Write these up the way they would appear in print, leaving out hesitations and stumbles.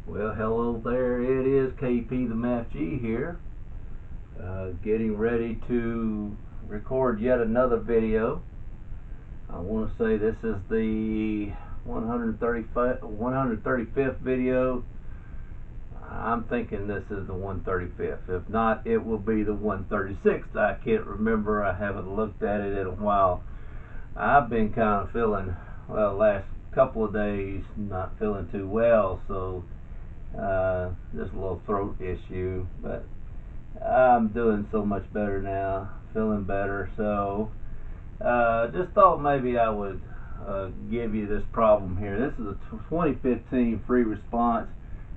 Well, hello there. It is KP the Math G here, getting ready to record yet another video. I want to say this is the 135th video. I'm thinking this is the 135th. If not, it will be the 136th. I can't remember. I haven't looked at it in a while. I've been kind of feeling, well, last couple of days not feeling too well, so just a little throat issue, but I'm doing so much better now, feeling better. So just thought maybe I would give you this problem here. This is a 2015 free response.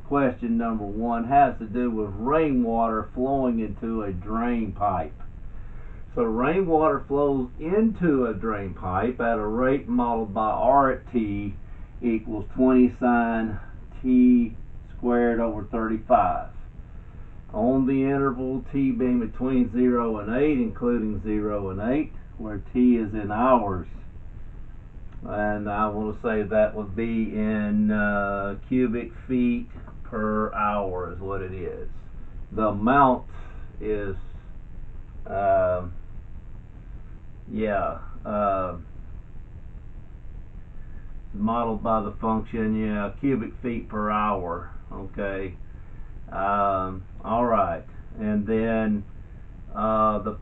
Question number 1 has to do with rainwater flowing into a drain pipe. So rainwater flows into a drain pipe at a rate modeled by R at T equals 20 sine T squared over 35. On the interval T being between 0 and 8, including 0 and 8, where T is in hours. And I want to say that would be in cubic feet per hour is what it is. The amount is modeled by the function, cubic feet per hour. Okay. All right. And then the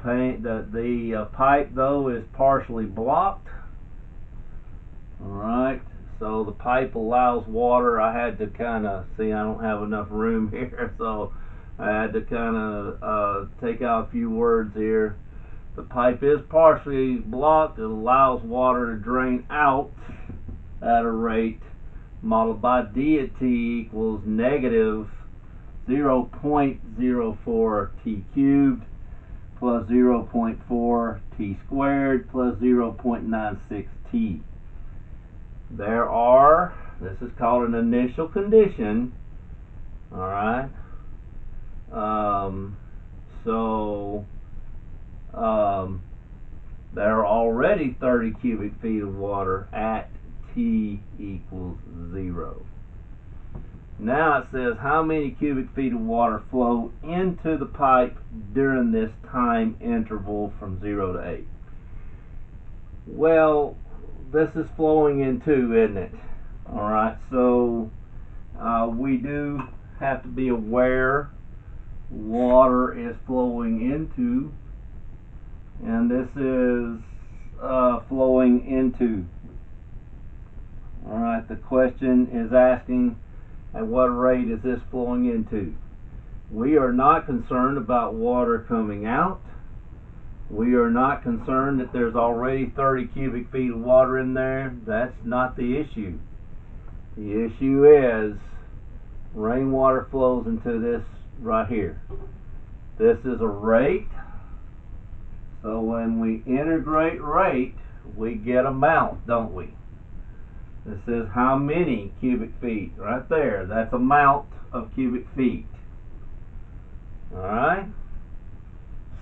pipe though is partially blocked. All right. So the pipe allows water. I had to kind of see. I don't have enough room here, so I had to kind of take out a few words here. The pipe is partially blocked. It allows water to drain out at a rate modeled by D at T equals negative 0.04 T cubed plus 0.4 T squared plus 0.96 T. This is called an initial condition. Alright. There are already 30 cubic feet of water at T equals 0. Now it says how many cubic feet of water flow into the pipe during this time interval from 0 to 8. Well, this is flowing into, isn't it? Alright, so we do have to be aware water is flowing into, and this is flowing into. Alright, the question is asking at what rate is this flowing into. We are not concerned about water coming out. We are not concerned that there's already 30 cubic feet of water in there. That's not the issue. The issue is rainwater flows into this right here. This is a rate. So when we integrate rate, we get amount, don't we? This says how many cubic feet right there. That's amount of cubic feet. Alright?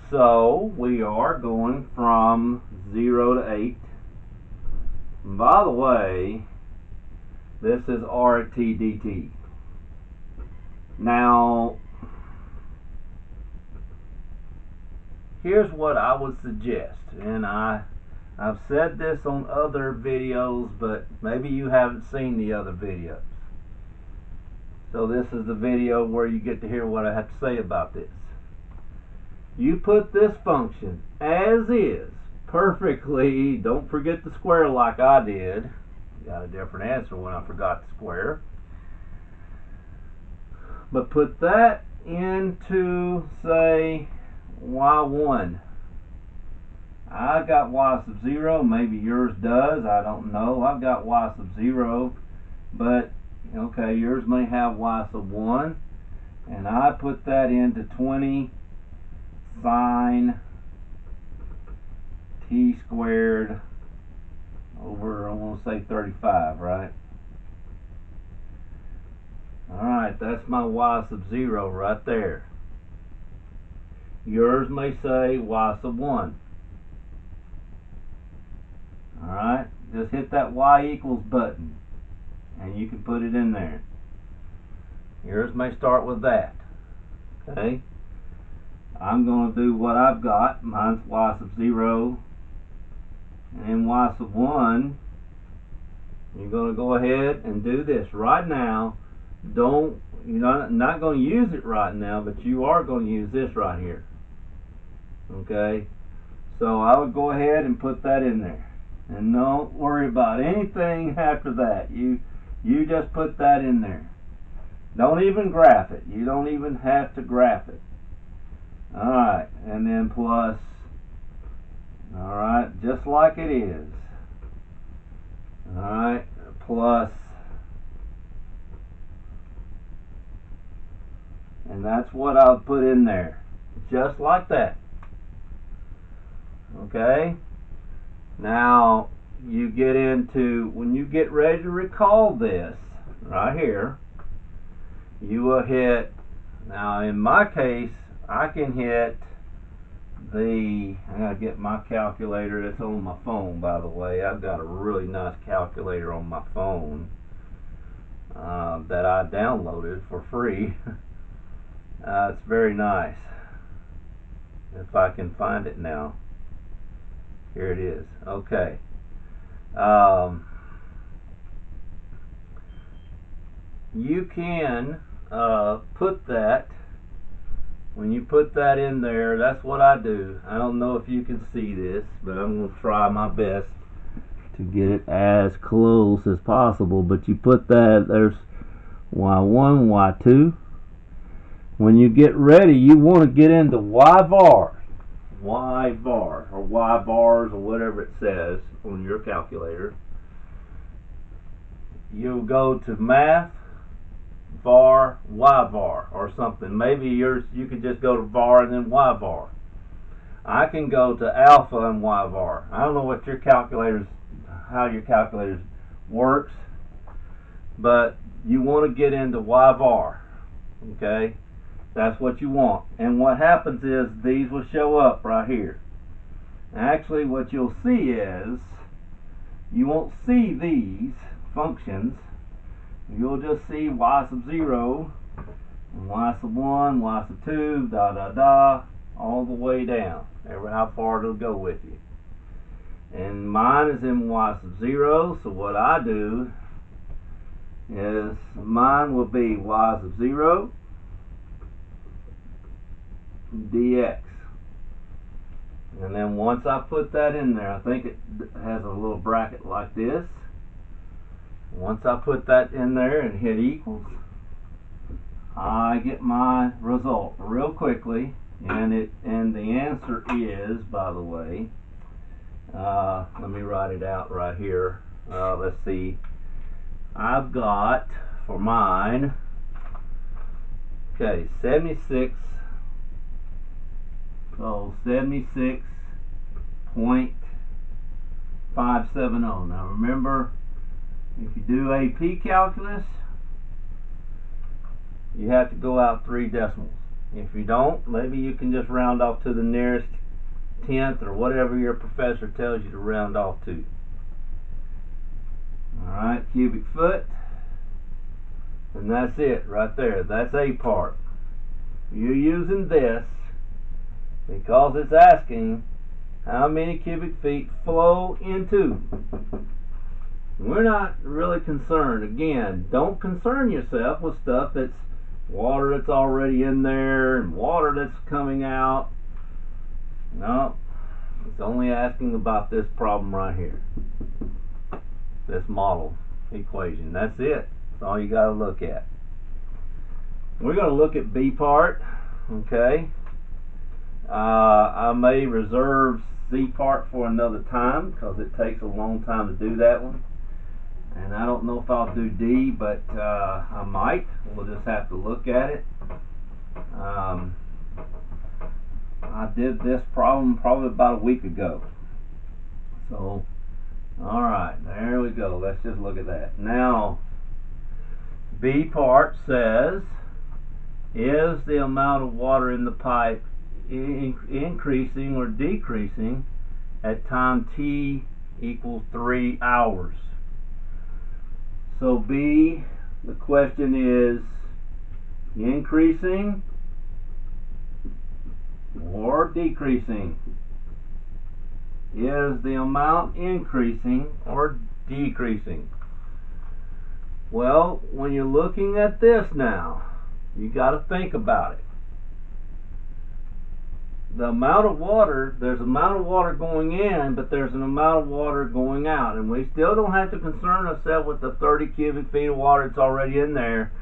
So we are going from 0 to 8. And by the way, this is R at T dt. Now, here's what I would suggest, and I've said this on other videos, but maybe you haven't seen the other videos. So this is the video where you get to hear what I have to say about this. You put this function as is perfectly. Don't forget the square like I did. Got a different answer when I forgot the square. But put that into, say, y1. I got y sub 0. Maybe yours does. I don't know. I've got y sub 0. But, okay, yours may have y sub 1. And I put that into 20 sine T squared over, I want to say 35, right? Alright, that's my y sub 0 right there. Yours may say y sub 1. Alright, just hit that y equals button and you can put it in there. Yours may start with that. Okay? I'm going to do what I've got. Mine's y sub 0 and y sub 1. You're going to go ahead and do this right now. You're not going to use it right now, but you are going to use this right here. Okay? So I would go ahead and put that in there. And don't worry about anything after that. You just put that in there. Don't even graph it. You don't even have to graph it. Alright, and then plus, alright, just like it is. Alright, plus, and that's what I'll put in there. Just like that. Okay? Now, you get into, when you get ready to recall this, right here, you will hit, now in my case, I can hit I gotta get my calculator that's on my phone, by the way. I've got a really nice calculator on my phone that I downloaded for free. It's very nice. If I can find it now. Here it is. Okay. You can put that, when you put that in there, that's what I do. I don't know if you can see this, but I'm going to try my best to get it as close as possible. But you put that, there's Y1, Y2. When you get ready, you want to get into Y-var or Y bars or whatever it says on your calculator. You'll go to math, var, Y-var or something. Maybe yours, you could just go to var and then Y-var. I can go to alpha and Y-var. I don't know what your calculators, how your calculators works, but you want to get into Y-var. Okay? That's what you want. And what happens is these will show up right here. Actually, what you'll see is you won't see these functions. You'll just see y sub 0, and y sub 1, y sub 2, all the way down. Ever how far it'll go with you. And mine is in y sub 0, so what I do is mine will be y sub 0 dx. And then once I put that in there, I think it has a little bracket like this. Once I put that in there and hit equals, I get my result real quickly, and the answer is, by the way, let me write it out right here. Let's see. I've got for mine, okay, 76.570. Now remember, if you do AP calculus, you have to go out 3 decimals. If you don't, maybe you can just round off to the nearest tenth or whatever your professor tells you to round off to. Alright, cubic foot. And that's it right there. That's A part. You're using this because it's asking how many cubic feet flow into. We're not really concerned. Again, don't concern yourself with stuff that's water that's already in there and water that's coming out. No, it's only asking about this problem right here. This model equation. That's it. That's all you got to look at. We're going to look at B part. Okay. I may reserve C part for another time because it takes a long time to do that one. And I don't know if I'll do D, but I might. We'll just have to look at it. I did this problem probably about a week ago. So, alright, there we go. Let's just look at that. Now, B part says, is the amount of water in the pipe increasing or decreasing at time t equals 3 hours? So B, the question is, increasing or decreasing? Is the amount increasing or decreasing? Well, when you're looking at this now, you got to think about it. The amount of water, there's an amount of water going in, but there's an amount of water going out, and we still don't have to concern ourselves with the 30 cubic feet of water that's already in there.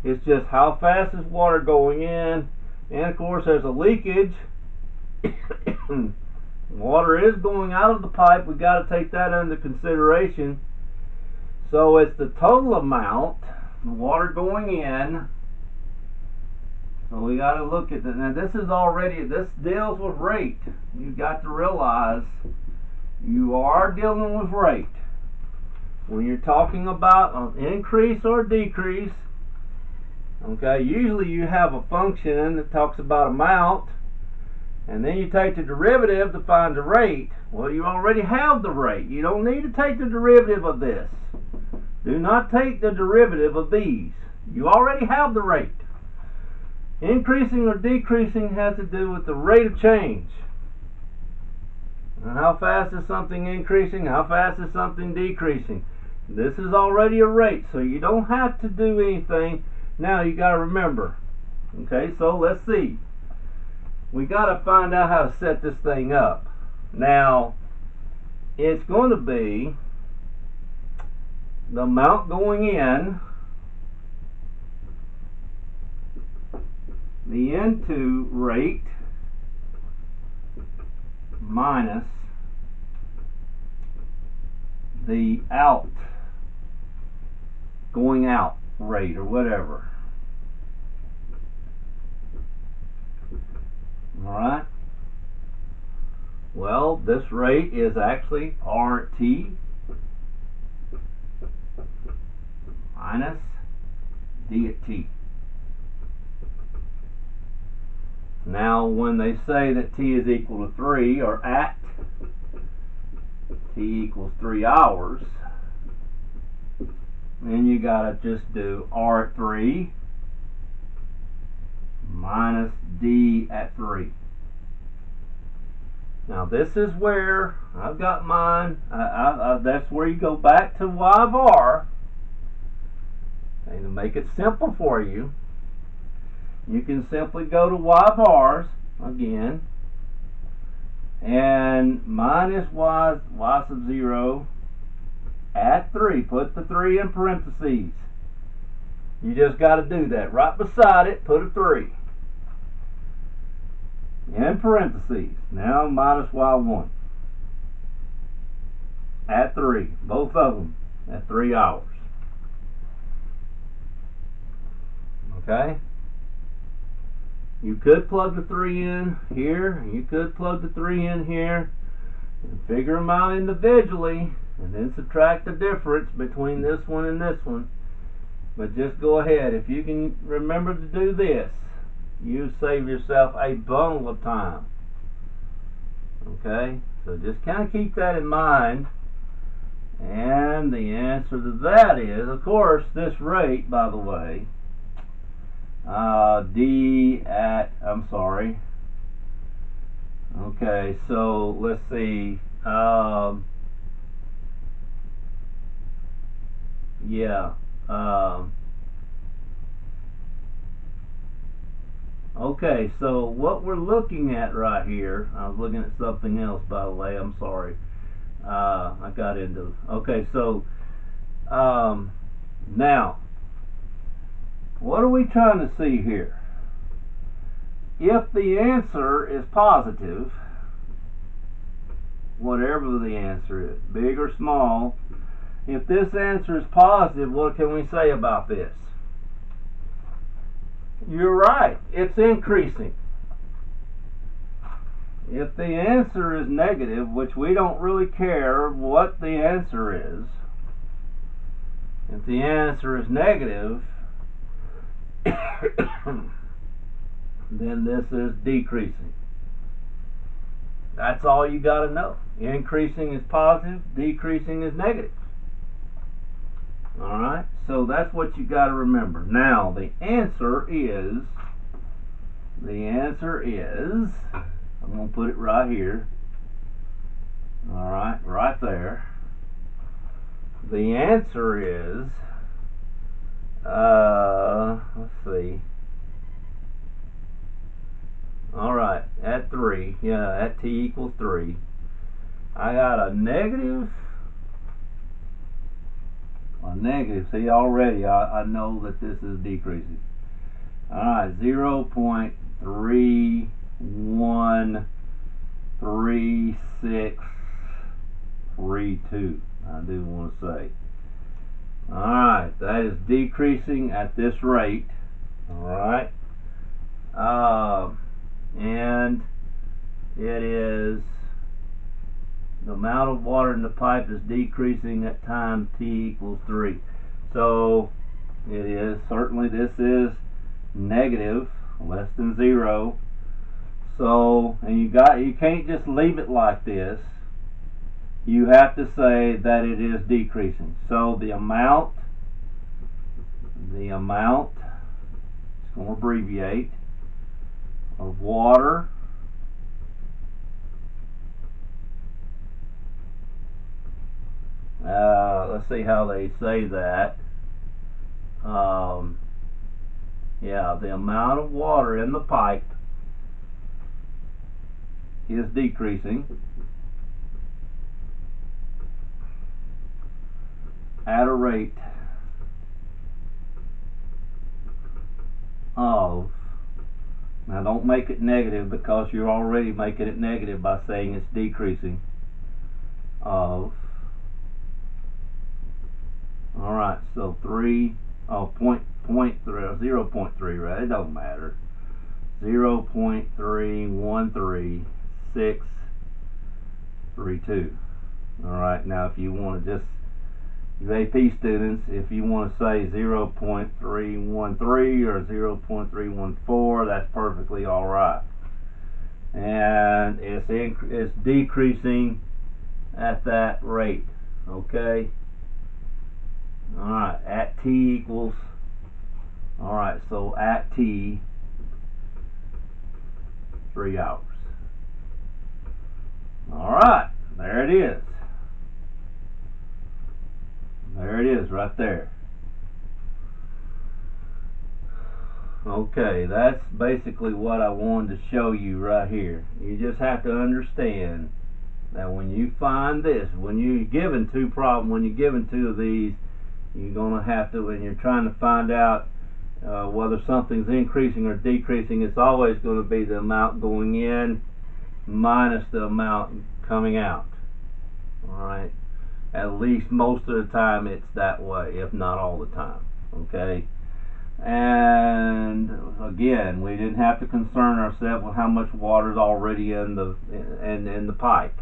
It's just how fast is water going in, and of course there's a leakage. Water is going out of the pipe. We got to take that into consideration. So it's the total amount, the water going in. So we got to look at that. Now this deals with rate. You've got to realize you are dealing with rate. When you're talking about an increase or decrease, okay, usually you have a function that talks about amount, and then you take the derivative to find the rate. Well, you already have the rate. You don't need to take the derivative of this. Do not take the derivative of these. You already have the rate. Increasing or decreasing has to do with the rate of change. And how fast is something increasing? How fast is something decreasing? This is already a rate, so you don't have to do anything. Now you got to remember. Okay, so let's see. We got to find out how to set this thing up. Now, it's going to be the amount going in, the into rate, minus the out, going out rate, or whatever. Alright? Well, this rate is actually RT minus D at T. Now, when they say that T is equal to 3, or at T equals 3 hours, then you gotta just do R at 3 minus D at 3. Now this is where I've got mine. That's where you go back to Y of R. And to make it simple for you, you can simply go to Y of R's again, and minus Y sub 0 at 3. Put the 3 in parentheses. You just got to do that. Right beside it, put a 3. In parentheses. Now minus Y1 at 3. Both of them at 3 hours. Okay? You could plug the 3 in here. You could plug the 3 in here and figure them out individually, and then subtract the difference between this one and this one. But just go ahead. If you can remember to do this, you save yourself a bundle of time. Okay? So just kind of keep that in mind. And the answer to that is, of course, this rate, by the way, D at, I'm sorry. Okay, so let's see. Okay, so what we're looking at right here, I was looking at something else, by the way, I'm sorry. I got into, okay, so, now, what are we trying to see here? If the answer is positive, whatever the answer is, big or small, if this answer is positive, what can we say about this? You're right, it's increasing. If the answer is negative, which we don't really care what the answer is, if the answer is negative, then this is decreasing. That's all you got to know. Increasing is positive, decreasing is negative. Alright, so that's what you got to remember. Now, the answer is, I'm going to put it right here. Alright, right there. The answer is, let's see. Alright, at 3, at t equals 3, I got a negative. See, already I know that this is decreasing. Alright, 0.313632. I do want to say. Alright, that is decreasing at this rate. Alright. And it is, the amount of water in the pipe is decreasing at time t equals 3. So it is, certainly this is negative, less than 0. So, and you can't just leave it like this. You have to say that it is decreasing. So the amount, it's going to abbreviate, of water let's see how they say that. The amount of water in the pipe is decreasing at a rate of, now don't make it negative because you're already making it negative by saying it's decreasing, of, alright, so 0.3, right? It don't matter. 0.313632. Alright, now if you want to just, you AP students, if you want to say 0.313 or 0.314, that's perfectly alright. And it's decreasing at that rate. Okay? Alright, at t equals, alright, so at t, 3 hours. Alright, there it is. There it is, right there. Okay, that's basically what I wanted to show you right here. You just have to understand that when you find this, when you're given two of these, you're going to have to, when you're trying to find out whether something's increasing or decreasing, it's always going to be the amount going in minus the amount coming out. Alright? At least most of the time it's that way, if not all the time. Okay? And again, we didn't have to concern ourselves with how much water is already in the pipe.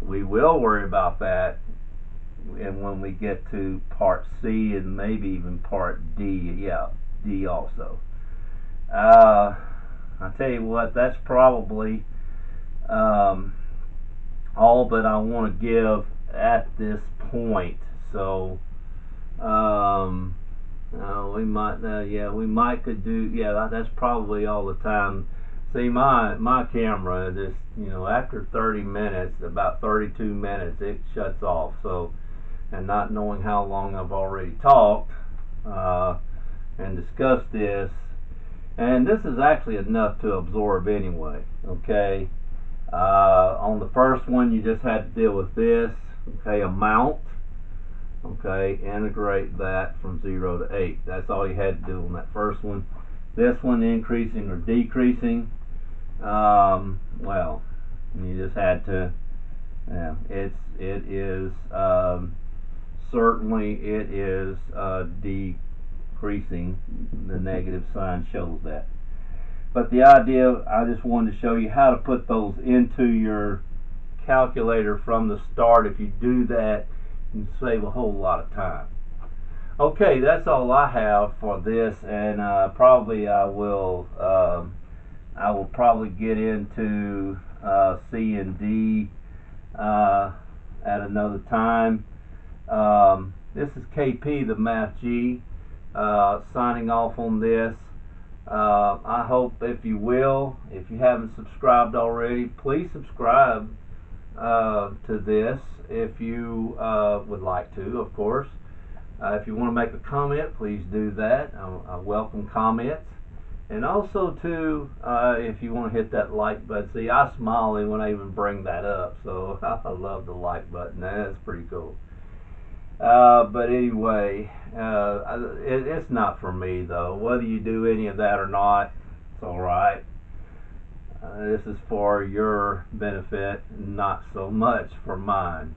We will worry about that, and when we get to part C and maybe even part D, D also. I tell you what, that's probably all that I want to give at this point. So we might could do, that's probably all the time. See, my camera just, after 30 minutes, about 32 minutes, it shuts off. So, and not knowing how long I've already talked and discussed this, and this is actually enough to absorb anyway. Okay, on the first one you just had to deal with this. Okay, amount. Okay, integrate that from 0 to 8. That's all you had to do on that first one. This one, increasing or decreasing, well, you just had to, certainly it is decreasing. The negative sign shows that. But the idea, I just wanted to show you how to put those into your calculator from the start. If you do that, you can save a whole lot of time. Okay, that's all I have for this, and probably I will probably get into C and D at another time. This is KP, the Math G, signing off on this. I hope, if you will, if you haven't subscribed already, please subscribe to this if you would like to, of course. If you want to make a comment, please do that. I welcome comments. And also, too, if you want to hit that like button. See, I smile when I even bring that up, so I love the like button. That's pretty cool. But anyway, it's not for me, though. Whether you do any of that or not, it's all right. This is for your benefit, not so much for mine.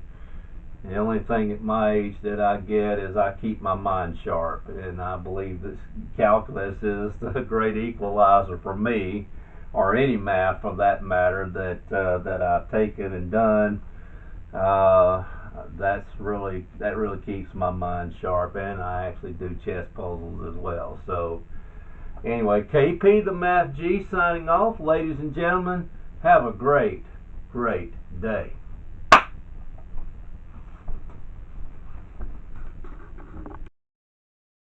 The only thing at my age that I get is I keep my mind sharp, and I believe this calculus is the great equalizer for me, or any math for that matter that I've taken and done. That really keeps my mind sharp, and I actually do chess puzzles as well. So anyway, KP the Math G signing off. Ladies and gentlemen, have a great day.